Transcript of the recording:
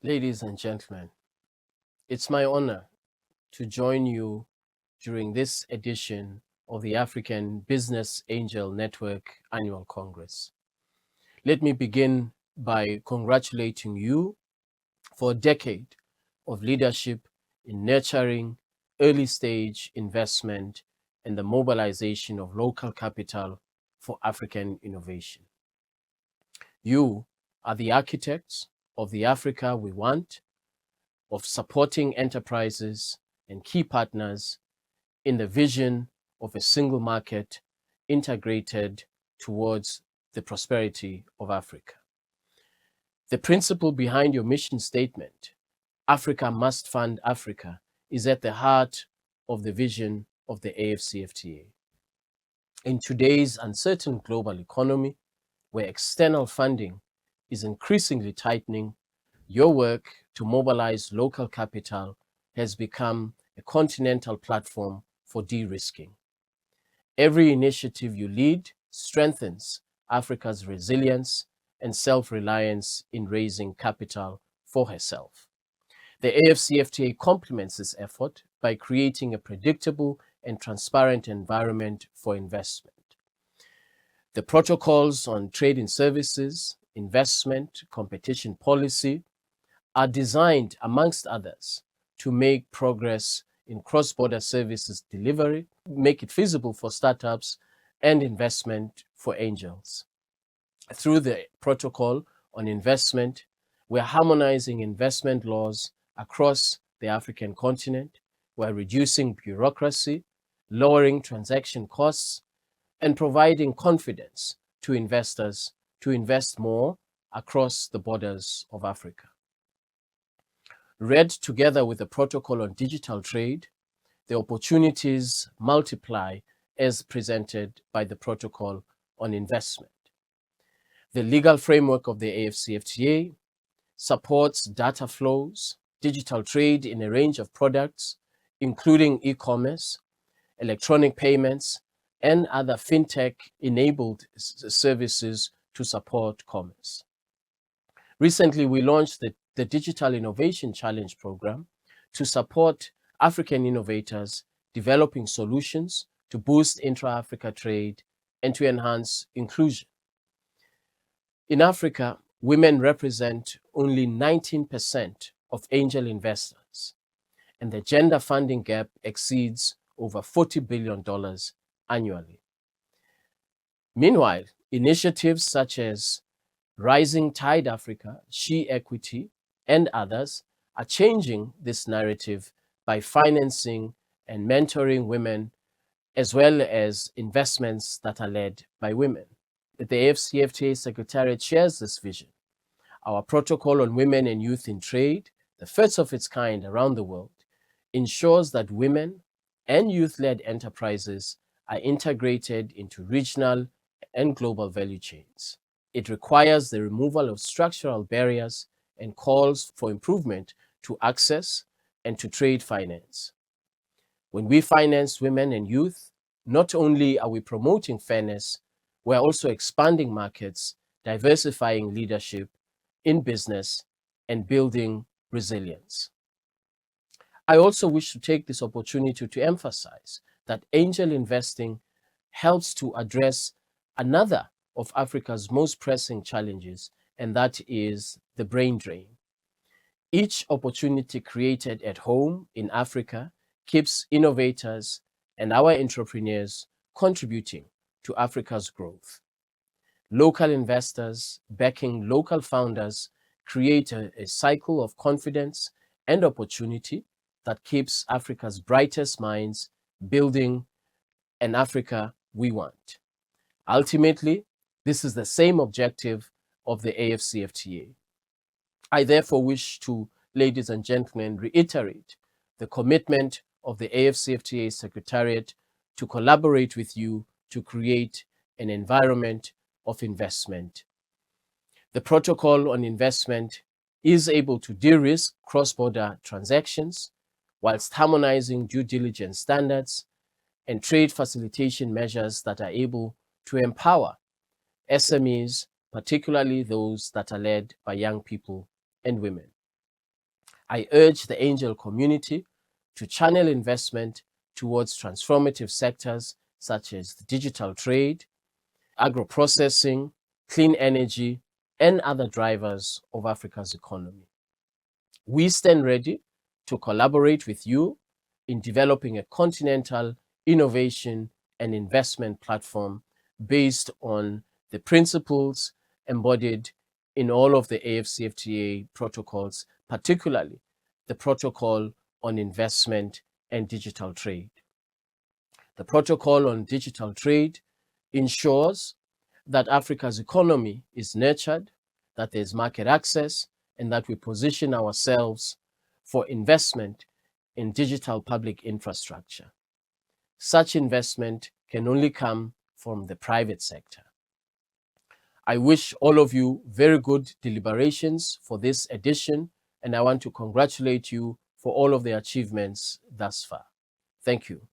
Ladies and gentlemen, it's my honor to join you during this edition of the African Business Angel Network Annual Congress. Let me begin by congratulating you for a decade of leadership in nurturing early stage investment and the mobilization of local capital for African innovation. You are the architects of the Africa we want, of supporting enterprises and key partners in the vision of a single market integrated towards the prosperity of Africa. The principle behind your mission statement, Africa must fund Africa, is at the heart of the vision of the AFCFTA. In today's uncertain global economy, where external funding is increasingly tightening, your work to mobilize local capital has become a continental platform for de-risking. Every initiative you lead strengthens Africa's resilience and self-reliance in raising capital for herself. The AFCFTA complements this effort by creating a predictable and transparent environment for investment. The protocols on trade in services, investment, competition policy are designed, amongst others, to make progress in cross-border services delivery, make it feasible for startups, and investment for angels. Through the protocol on investment, we're harmonizing investment laws across the African continent. We're reducing bureaucracy, lowering transaction costs, and providing confidence to investors to invest more across the borders of Africa. Read together with the protocol on digital trade, the opportunities multiply as presented by the protocol on investment. The legal framework of the AFCFTA supports data flows, digital trade in a range of products, including e-commerce, electronic payments, and other fintech-enabled services to support commerce. Recently, we launched the Digital Innovation Challenge program to support African innovators developing solutions to boost intra-Africa trade and to enhance inclusion. In Africa, women represent only 19% of angel investors, and the gender funding gap exceeds over $40 billion annually. Meanwhile, initiatives such as Rising Tide Africa, She Equity, and others are changing this narrative by financing and mentoring women, as well as investments that are led by women. The AFCFTA Secretariat shares this vision. Our protocol on women and youth in trade, the first of its kind around the world, ensures that women and youth-led enterprises are integrated into regional and global value chains. It requires the removal of structural barriers and calls for improvement to access and to trade finance. When we finance women and youth, not only are we promoting fairness, we're also expanding markets, diversifying leadership in business, and building resilience. I also wish to take this opportunity to emphasize that angel investing helps to address another of Africa's most pressing challenges, and that is the brain drain. Each opportunity created at home in Africa keeps innovators and our entrepreneurs contributing to Africa's growth. Local investors backing local founders create a cycle of confidence and opportunity that keeps Africa's brightest minds building an Africa we want. Ultimately, this is the same objective of the AFCFTA. I therefore wish to, ladies and gentlemen, reiterate the commitment of the AFCFTA Secretariat to collaborate with you to create an environment of investment. The protocol on investment is able to de-risk cross-border transactions whilst harmonizing due diligence standards and trade facilitation measures that are able to empower SMEs, particularly those that are led by young people and women. I urge the angel community to channel investment towards transformative sectors such as the digital trade, agro-processing, clean energy, and other drivers of Africa's economy. We stand ready to collaborate with you in developing a continental innovation and investment platform based on the principles embodied in all of the AFCFTA protocols, particularly the Protocol on Investment and Digital Trade. The Protocol on Digital Trade ensures that Africa's economy is nurtured, that there's market access, and that we position ourselves for investment in digital public infrastructure. Such investment can only come from the private sector. I wish all of you very good deliberations for this edition, and I want to congratulate you for all of the achievements thus far. Thank you.